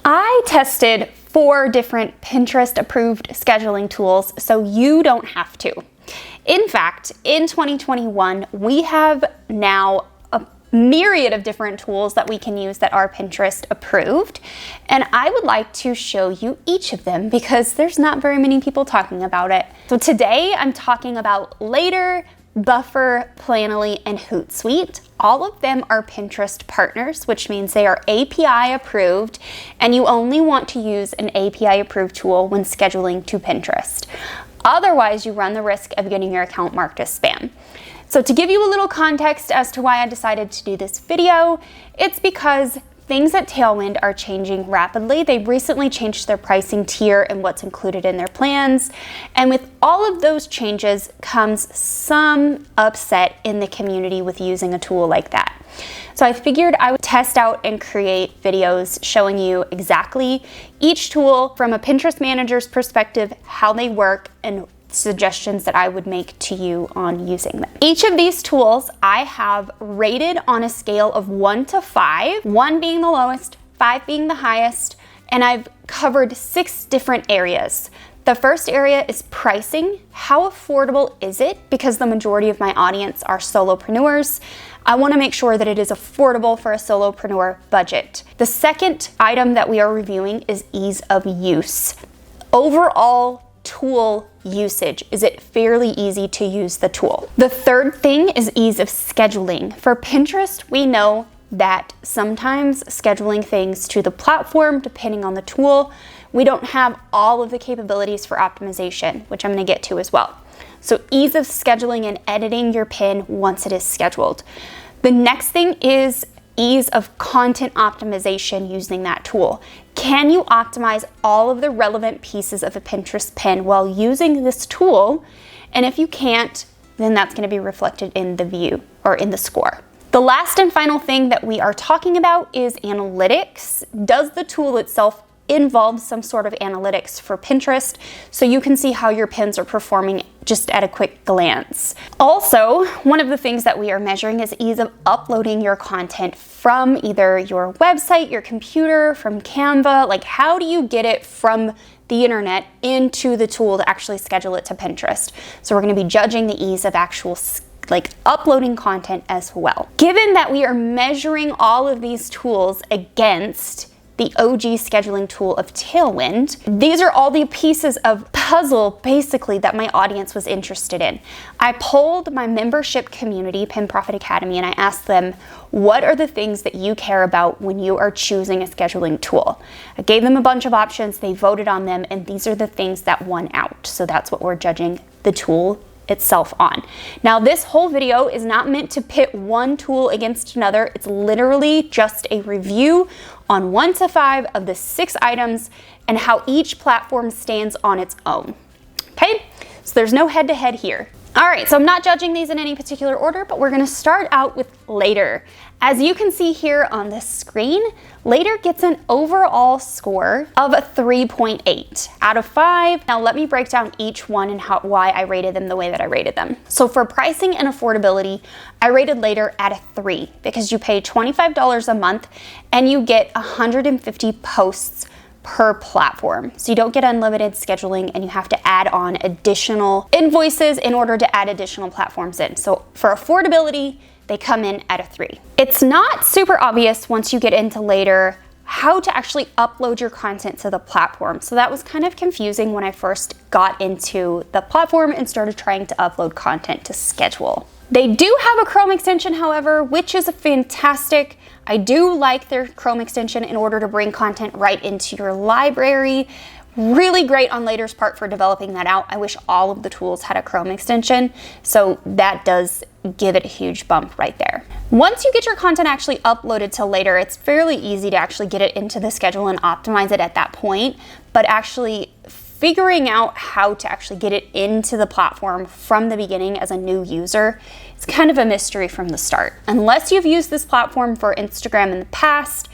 I tested 4 different Pinterest approved scheduling tools so you don't have to. In fact, in 2021, we have now a myriad of different tools that we can use that are Pinterest approved. And I would like to show you each of them because there's not very many people talking about it. So today I'm talking about Later, Buffer, Planoly, and Hootsuite. All of them are Pinterest partners, which means they are API approved, and you only want to use an API approved tool when scheduling to Pinterest. Otherwise, you run the risk of getting your account marked as spam. So to give you a little context as to why I decided to do this video, it's because things at Tailwind are changing rapidly. They've recently changed their pricing tier and what's included in their plans. And with all of those changes comes some upset in the community with using a tool like that. So I figured I would test out and create videos showing you exactly each tool from a Pinterest manager's perspective, how they work, and suggestions that I would make to you on using them. Each of these tools I have rated on a scale of 1 to 5, 1 being the lowest, 5 being the highest, and I've covered 6 different areas. The first area is pricing. How affordable is it? Because the majority of my audience are solopreneurs. I want to make sure that it is affordable for a solopreneur budget. The second item that we are reviewing is ease of use. Overall tool usage. Is it fairly easy to use the tool? The third thing is ease of scheduling. For Pinterest, we know that sometimes scheduling things to the platform, depending on the tool, we don't have all of the capabilities for optimization, which I'm going to get to as well. So ease of scheduling and editing your pin once it is scheduled. The next thing is ease of content optimization using that tool. Can you optimize all of the relevant pieces of a Pinterest pin while using this tool? And if you can't, then that's going to be reflected in the view or in the score. The last and final thing that we are talking about is analytics. Does the tool itself involve some sort of analytics for Pinterest so you can see how your pins are performing just at a quick glance? Also, one of the things that we are measuring is ease of uploading your content from either your website, your computer, from Canva. Like, how do you get it from the internet into the tool to actually schedule it to Pinterest? So we're going to be judging the ease of actual uploading content as well. Given that we are measuring all of these tools against the OG scheduling tool of Tailwind, these are all the pieces of puzzle basically that my audience was interested in. I polled my membership community, Pin Profit Academy, and I asked them, what are the things that you care about when you are choosing a scheduling tool? I gave them a bunch of options, they voted on them, and these are the things that won out. So that's what we're judging the tool itself on. Now, this whole video is not meant to pit one tool against another. It's literally just a review on 1 to 5 of the 6 items and how each platform stands on its own. Okay, so there's no head-to-head here. All right, so I'm not judging these in any particular order, but we're gonna start out with Later. As you can see here on the screen, Later gets an overall score of a 3.8 out of 5. Now let me break down each one and why I rated them the way that I rated them. So for pricing and affordability, I rated Later at a 3 because you pay $25 a month and you get 150 posts per platform. So you don't get unlimited scheduling and you have to add on additional invoices in order to add additional platforms in. So for affordability, they come in at a 3. It's not super obvious once you get into Later how to actually upload your content to the platform. So that was kind of confusing when I first got into the platform and started trying to upload content to schedule. They do have a Chrome extension, however, which is fantastic. I do like their Chrome extension in order to bring content right into your library. Really great on Later's part for developing that out. I wish all of the tools had a Chrome extension, so that does give it a huge bump right there. Once you get your content actually uploaded to Later, it's fairly easy to actually get it into the schedule and optimize it at that point, but actually figuring out how to actually get it into the platform from the beginning as a new user, it's kind of a mystery from the start. Unless you've used this platform for Instagram in the past,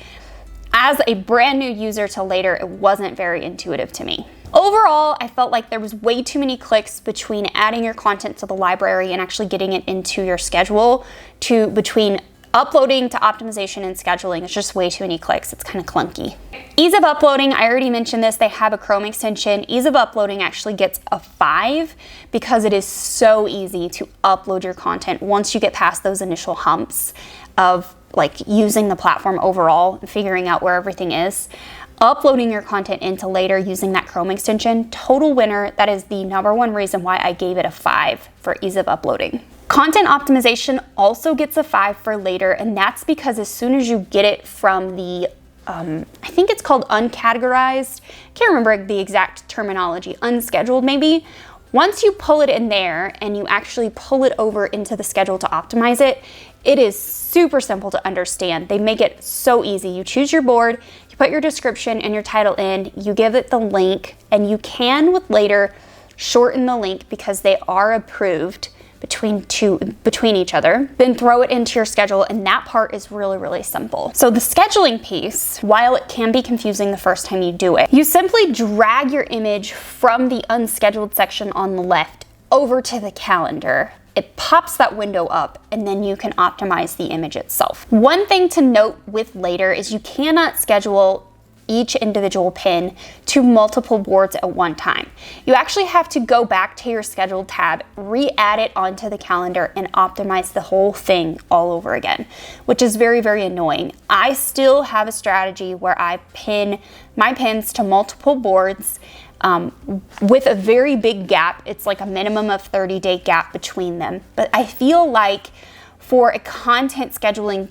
as a brand new user to Later, it wasn't very intuitive to me. Overall, I felt like there was way too many clicks between adding your content to the library and actually getting it into your schedule between Uploading to optimization and scheduling is just way too many clicks. It's kind of clunky. Ease of uploading, I already mentioned this. They have a Chrome extension. Ease of uploading actually gets a 5 because it is so easy to upload your content once you get past those initial humps of like using the platform overall and figuring out where everything is. Uploading your content into Later using that Chrome extension, total winner. That is the #1 reason why I gave it a 5 for ease of uploading. Content optimization also gets a 5 for Later, and that's because as soon as you get it from the, I think it's called uncategorized, can't remember the exact terminology, unscheduled maybe. Once you pull it in there and you actually pull it over into the schedule to optimize it, it is super simple to understand. They make it so easy. You choose your board, you put your description and your title in, you give it the link, and you can with Later shorten the link because they are approved between each other, then throw it into your schedule, and that part is really, really simple. So the scheduling piece, while it can be confusing the first time you do it, you simply drag your image from the unscheduled section on the left over to the calendar. It pops that window up, and then you can optimize the image itself. One thing to note with Later is you cannot schedule each individual pin to multiple boards at one time. You actually have to go back to your scheduled tab, re-add it onto the calendar, and optimize the whole thing all over again, which is very, very annoying. I still have a strategy where I pin my pins to multiple boards with a very big gap. It's like a minimum of 30-day gap between them. But I feel like for a content scheduling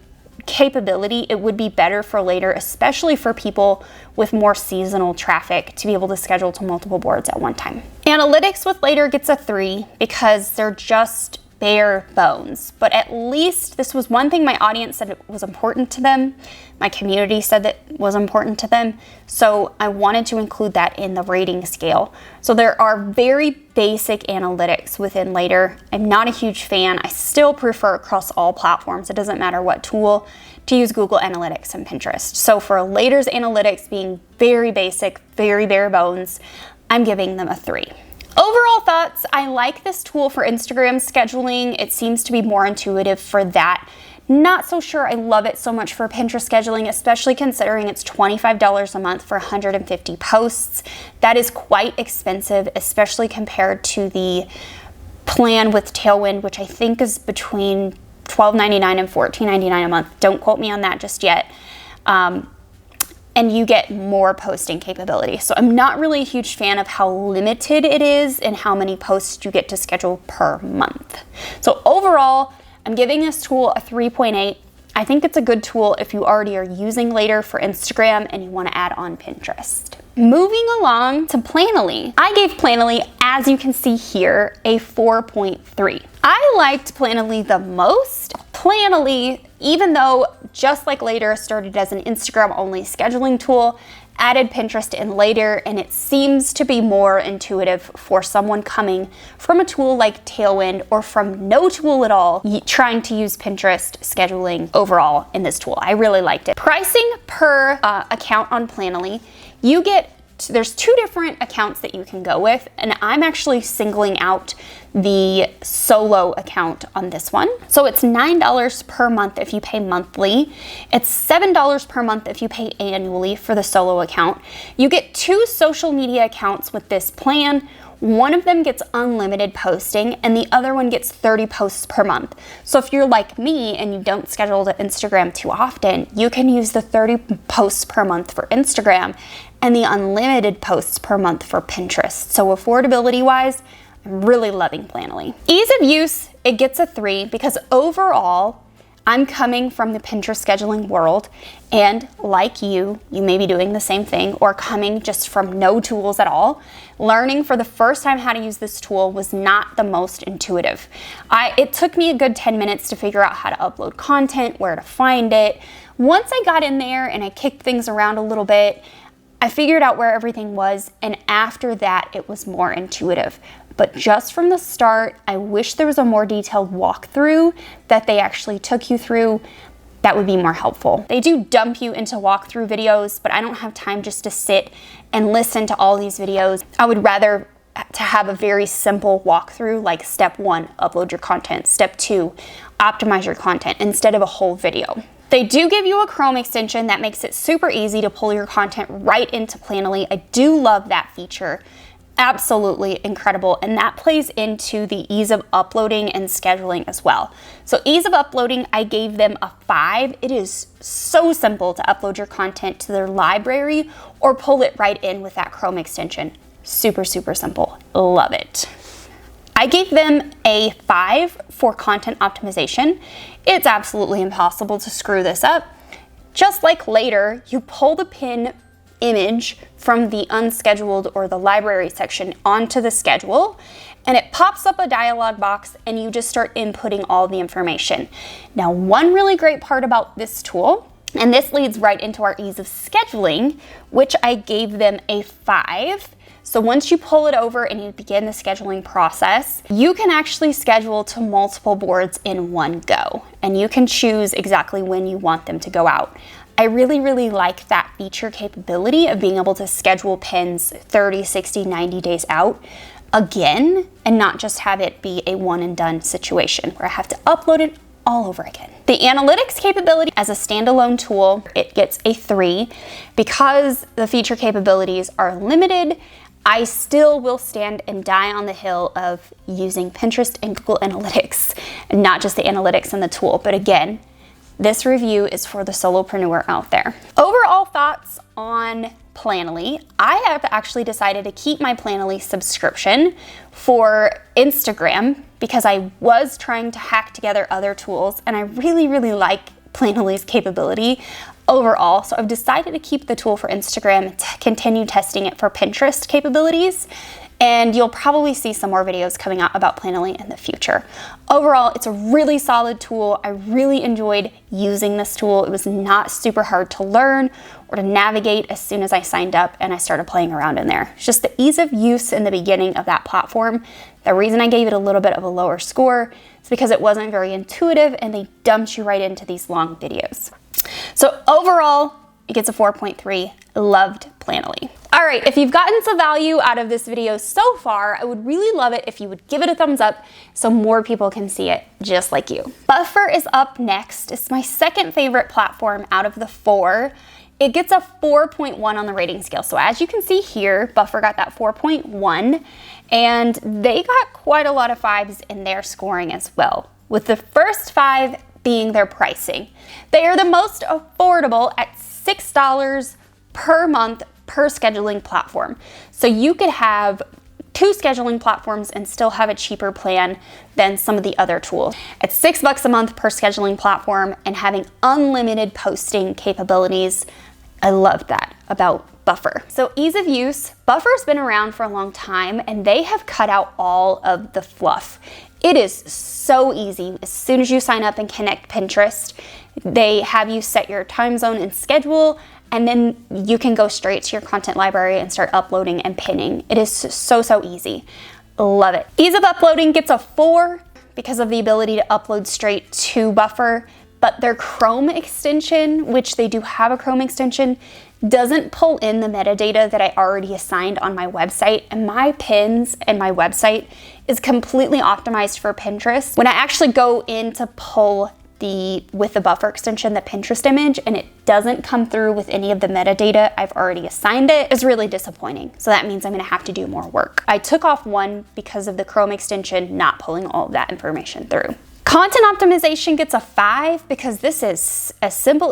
capability, it would be better for Later, especially for people with more seasonal traffic, to be able to schedule to multiple boards at one time. Analytics with Later gets a 3 because they're just bare bones, but at least this was one thing my audience said it was important to them. My community said that was important to them, so I wanted to include that in the rating scale. So there are very basic analytics within Later. I'm not a huge fan. I still prefer across all platforms, it doesn't matter what tool, to use Google Analytics and Pinterest. So for Later's analytics being very basic, very bare bones, I'm giving them a 3. Overall thoughts, I like this tool for Instagram scheduling. It seems to be more intuitive for that. Not so sure I love it so much for Pinterest scheduling, especially considering it's $25 a month for 150 posts. That is quite expensive, especially compared to the plan with Tailwind, which I think is between $12.99 and $14.99 a month. Don't quote me on that just yet. And you get more posting capability. So I'm not really a huge fan of how limited it is and how many posts you get to schedule per month. So overall, I'm giving this tool a 3.8. I think it's a good tool if you already are using Later for Instagram and you want to add on Pinterest. Moving along to Peloly. I gave Peloly, as you can see here, a 4.3. I liked Peloly the most. Peloly, even though just like Later started as an Instagram only scheduling tool, added Pinterest in Later, and it seems to be more intuitive for someone coming from a tool like Tailwind or from no tool at all, trying to use Pinterest scheduling overall in this tool. I really liked it. Pricing per account on Peloly, there's 2 different accounts that you can go with, and I'm actually singling out the solo account on this one. So it's $9 per month if you pay monthly. It's $7 per month if you pay annually for the solo account. You get 2 social media accounts with this plan. One of them gets unlimited posting and the other one gets 30 posts per month. So if you're like me and you don't schedule to Instagram too often, you can use the 30 posts per month for Instagram and the unlimited posts per month for Pinterest. So affordability wise, I'm really loving Peloly. Ease of use, it gets a 3 because overall, I'm coming from the Pinterest scheduling world, and like you may be doing the same thing or coming just from no tools at all. Learning for the first time how to use this tool was not the most intuitive. It took me a good 10 minutes to figure out how to upload content, where to find it. Once I got in there and I kicked things around a little bit, I figured out where everything was, and after that, it was more intuitive. But just from the start, I wish there was a more detailed walkthrough that they actually took you through. That would be more helpful. They do dump you into walkthrough videos, but I don't have time just to sit and listen to all these videos. I would rather to have a very simple walkthrough, like step 1, upload your content. Step 2, optimize your content instead of a whole video. They do give you a Chrome extension that makes it super easy to pull your content right into Planoly. I do love that feature. Absolutely incredible. And that plays into the ease of uploading and scheduling as well. So ease of uploading, I gave them a 5. It is so simple to upload your content to their library or pull it right in with that Chrome extension. Super, super simple. Love it. I gave them a 5 for content optimization. It's absolutely impossible to screw this up. Just like later, you pull the pin image from the unscheduled or the library section onto the schedule, and it pops up a dialog box and you just start inputting all the information. Now, one really great part about this tool, and this leads right into our ease of scheduling, which I gave them a 5. So once you pull it over and you begin the scheduling process, you can actually schedule to multiple boards in one go, and you can choose exactly when you want them to go out. I really, really like that feature capability of being able to schedule pins 30, 60, 90 days out again, and not just have it be a one and done situation where I have to upload it all over again. The analytics capability as a standalone tool, it gets a 3. Because the feature capabilities are limited, I still will stand and die on the hill of using Pinterest and Google Analytics, and not just the analytics and the tool. But again, this review is for the solopreneur out there. Overall thoughts on Planoly. I have actually decided to keep my Planoly subscription for Instagram because I was trying to hack together other tools, and I really, really like Planoly's capability overall. So I've decided to keep the tool for Instagram and continue testing it for Pinterest capabilities. And you'll probably see some more videos coming out about Planoly in the future. Overall, it's a really solid tool. I really enjoyed using this tool. It was not super hard to learn or to navigate as soon as I signed up and I started playing around in there. It's just the ease of use in the beginning of that platform. The reason I gave it a little bit of a lower score is because it wasn't very intuitive and they dumped you right into these long videos. So overall, it gets a 4.3. Loved Planoly. All right, if you've gotten some value out of this video so far, I would really love it if you would give it a thumbs up so more people can see it just like you. Buffer is up next. It's my second favorite platform out of the 4. It gets a 4.1 on the rating scale. So as you can see here, Buffer got that 4.1, and they got quite a lot of 5s in their scoring as well, with the first 5 being their pricing. They are the most affordable at $6 per month per scheduling platform. So you could have 2 scheduling platforms and still have a cheaper plan than some of the other tools. At $6 a month per scheduling platform and having unlimited posting capabilities, I love that about Buffer. So ease of use, Buffer's been around for a long time and they have cut out all of the fluff. It is so easy. As soon as you sign up and connect Pinterest, they have you set your time zone and schedule, and then you can go straight to your content library and start uploading and pinning. It is so, so easy. Love it. Ease of uploading gets a 4 because of the ability to upload straight to Buffer, but their Chrome extension, which they do have a Chrome extension, doesn't pull in the metadata that I already assigned on my website, and my pins and my website is completely optimized for Pinterest. When I actually go in to pull with the Buffer extension, the Pinterest image, and it doesn't come through with any of the metadata I've already assigned it, is really disappointing. So that means I'm gonna have to do more work. I took off 1 because of the Chrome extension not pulling all of that information through. Content optimization gets a 5 because this is as simple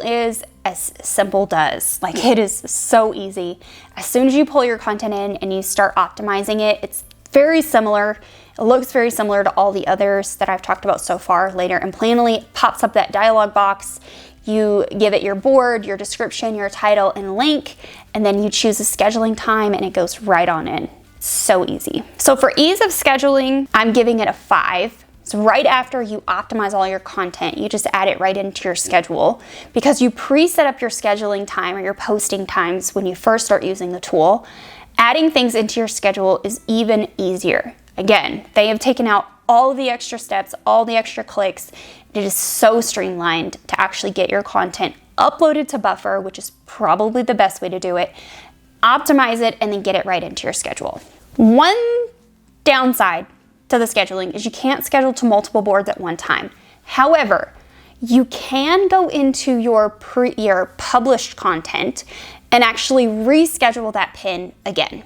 does. Like, it is so easy. As soon as you pull your content in and you start optimizing it, it's very similar. It looks very similar to all the others that I've talked about so far. Later in Planoly, pops up that dialog box. You give it your board, your description, your title, and link, and then you choose a scheduling time and it goes right on in. So easy. So for ease of scheduling, I'm giving it a 5. So right after you optimize all your content, you just add it right into your schedule because you pre-set up your scheduling time or your posting times when you first start using the tool. Adding things into your schedule is even easier. Again, they have taken out all of the extra steps, all the extra clicks. It is so streamlined to actually get your content uploaded to Buffer, which is probably the best way to do it. Optimize it and then get it right into your schedule. One downside to the scheduling is you can't schedule to multiple boards at one time. However, you can go into your published content and actually reschedule that pin again.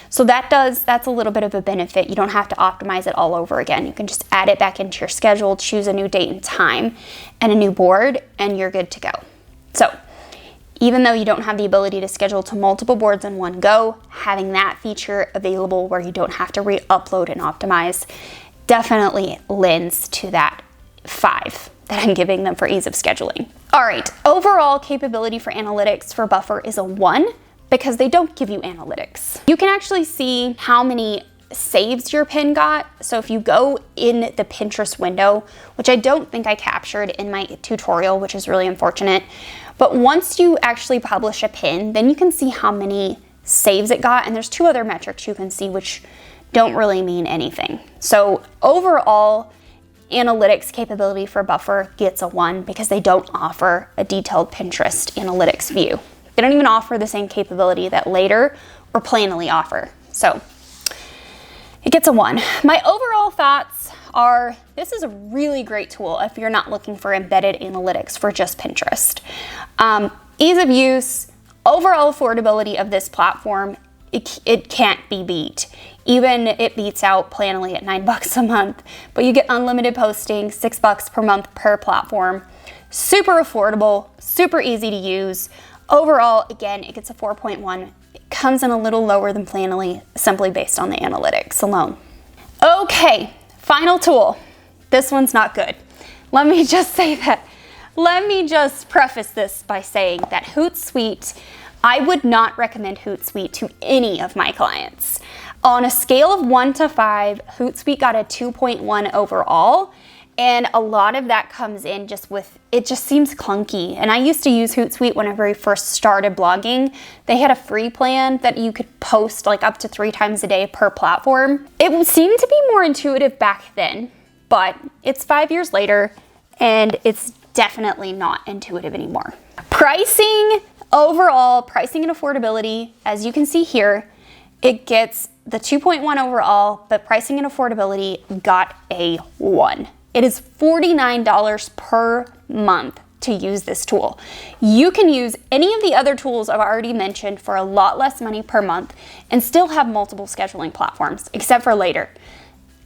So that's a little bit of a benefit. You don't have to optimize it all over again. You can just add it back into your schedule, choose a new date and time and a new board, and you're good to go. So even though you don't have the ability to schedule to multiple boards in one go, having that feature available where you don't have to re-upload and optimize definitely lends to that 5 that I'm giving them for ease of scheduling. All right, overall capability for analytics for Buffer is a 1 because they don't give you analytics. You can actually see how many saves your pin got. So if you go in the Pinterest window, which I don't think I captured in my tutorial, which is really unfortunate, but once you actually publish a pin, then you can see how many saves it got. And there's 2 other metrics you can see which don't really mean anything. So overall, analytics capability for Buffer gets a 1 because they don't offer a detailed Pinterest analytics view. They don't even offer the same capability that Later or Peloly offer. So it gets a 1. My overall thoughts are this is a really great tool if you're not looking for embedded analytics for just Pinterest. Ease of use, overall affordability of this platform, it can't be beat. Even it beats out Peloly at $9 a month, but you get unlimited posting, $6 per month per platform. Super affordable, super easy to use. Overall, again, it gets a 4.1. It comes in a little lower than Peloly simply based on the analytics alone. Okay, final tool. This one's not good. Let me just say that. Let me just preface this by saying that Hootsuite, I would not recommend Hootsuite to any of my clients. On a scale of 1 to 5, Hootsuite got a 2.1 overall, and a lot of that comes in just with, it just seems clunky. And I used to use Hootsuite whenever I first started blogging. They had a free plan that you could post like up to 3 times a day per platform. It seemed to be more intuitive back then, but it's 5 years later, and it's definitely not intuitive anymore. Pricing, overall, pricing and affordability, as you can see here, it gets the 2.1 overall, but pricing and affordability got a 1. It is $49 per month to use this tool. You can use any of the other tools I've already mentioned for a lot less money per month and still have multiple scheduling platforms, except for Later.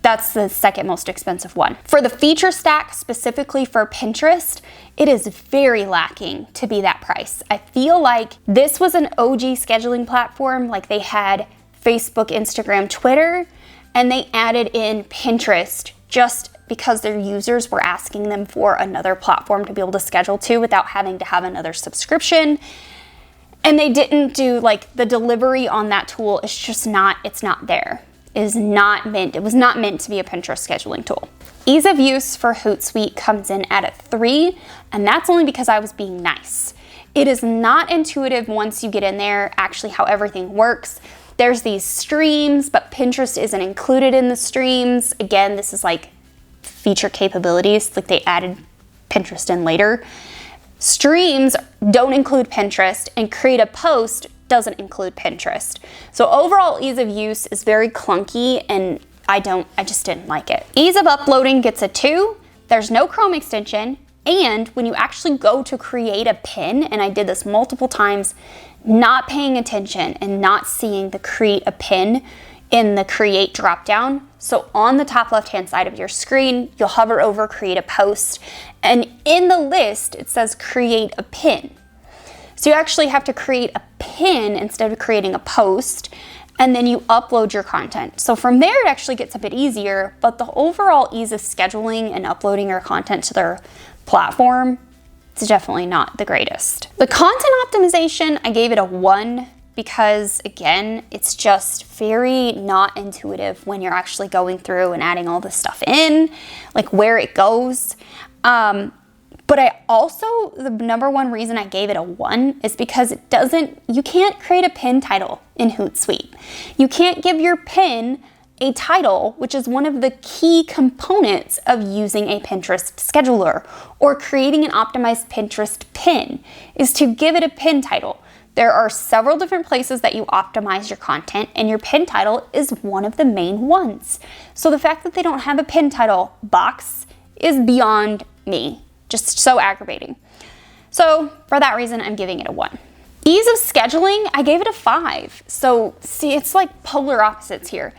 That's the second most expensive one. For the feature stack, specifically for Pinterest, it is very lacking to be that price. I feel like this was an OG scheduling platform, like they had Facebook, Instagram, Twitter, and they added in Pinterest just because their users were asking them for another platform to be able to schedule to without having to have another subscription. And they didn't do, like, the delivery on that tool is just not, it's not there. It was not meant to be a Pinterest scheduling tool. Ease of use for Hootsuite comes in at a 3, and that's only because I was being nice. It is not intuitive once you get in there, actually how everything works. There's these streams, but Pinterest isn't included in the streams. Again, this is like feature capabilities, like they added Pinterest in Later. Streams don't include Pinterest, and create a post doesn't include Pinterest. So overall ease of use is very clunky, and I just didn't like it. Ease of uploading gets a 2. There's no Chrome extension, and when you actually go to create a pin, and I did this multiple times, not paying attention and not seeing the create a pin in the create dropdown. So on the top left-hand side of your screen, you'll hover over create a post, and in the list, it says create a pin. So you actually have to create a pin instead of creating a post, and then you upload your content. So from there, it actually gets a bit easier, but the overall ease of scheduling and uploading your content to their platform, it's definitely not the greatest. The content optimization, I gave it a 1 because, again, it's just very not intuitive when you're actually going through and adding all this stuff in, like where it goes. But I also, the number one reason I gave it a 1 is because you can't create a pin title in Hootsuite. You can't give your pin a title, which is one of the key components of using a Pinterest scheduler or creating an optimized Pinterest pin, is to give it a pin title. There are several different places that you optimize your content, and your pin title is one of the main ones. So the fact that they don't have a pin title box is beyond me. Just so aggravating. So for that reason, I'm giving it a 1. Ease of scheduling, I gave it a 5. So see, it's like polar opposites here.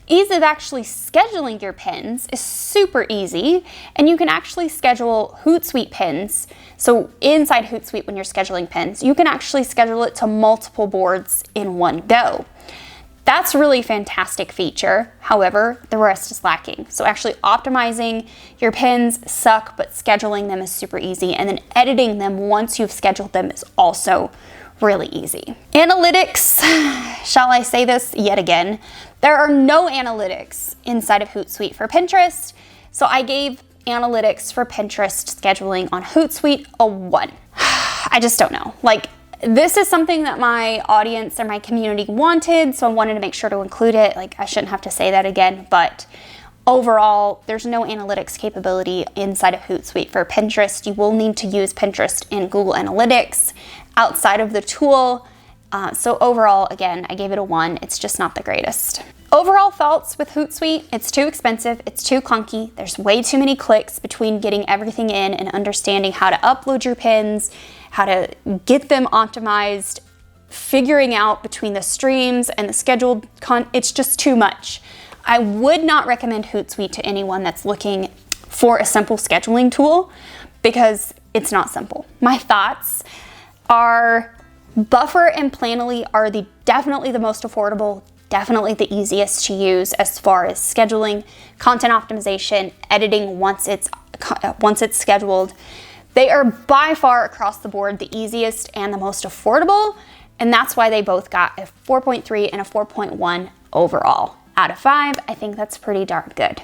Ease of actually scheduling your pins is super easy, and you can actually schedule Hootsuite pins. So inside Hootsuite, when you're scheduling pins, you can actually schedule it to multiple boards in one go. That's really a fantastic feature. However, the rest is lacking. So actually optimizing your pins suck, but scheduling them is super easy. And then editing them once you've scheduled them is also really easy. Analytics, shall I say this yet again? There are no analytics inside of Hootsuite for Pinterest. So I gave analytics for Pinterest scheduling on Hootsuite a 1. I just don't know. Like, this is something that my audience or my community wanted, so I wanted to make sure to include it. Like, I shouldn't have to say that again, but overall, there's no analytics capability inside of Hootsuite for Pinterest. You will need to use Pinterest in Google Analytics outside of the tool. So overall, again, I gave it a 1. It's just not the greatest. Overall thoughts with Hootsuite, it's too expensive, it's too clunky, there's way too many clicks between getting everything in and understanding how to upload your pins, how to get them optimized, figuring out between the streams and the scheduled it's just too much. I would not recommend Hootsuite to anyone that's looking for a simple scheduling tool because it's not simple. My thoughts are Buffer and Planoly are definitely the most affordable, definitely the easiest to use as far as scheduling, content optimization, editing once it's scheduled. They are by far across the board the easiest and the most affordable, and that's why they both got a 4.3 and a 4.1 overall. Out of 5, I think that's pretty darn good.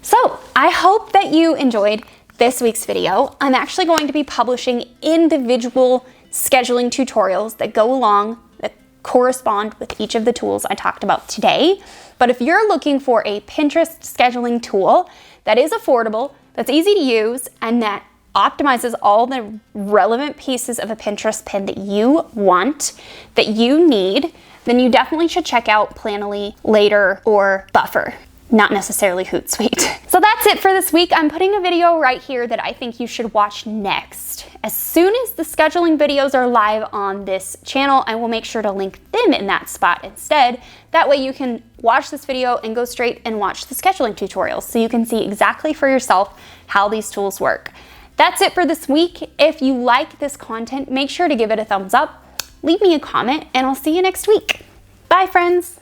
So I hope that you enjoyed this week's video. I'm actually going to be publishing individual scheduling tutorials that go along, that correspond with each of the tools I talked about today. But if you're looking for a Pinterest scheduling tool that is affordable, that's easy to use, and that optimizes all the relevant pieces of a Pinterest pin that you want, that you need, then you definitely should check out Planoly, Later, or Buffer, not necessarily Hootsuite. So that's it for this week. I'm putting a video right here that I think you should watch next. As soon as the scheduling videos are live on this channel, I will make sure to link them in that spot instead. That way you can watch this video and go straight and watch the scheduling tutorials so you can see exactly for yourself how these tools work. That's it for this week. If you like this content, make sure to give it a thumbs up, leave me a comment, and I'll see you next week. Bye, friends.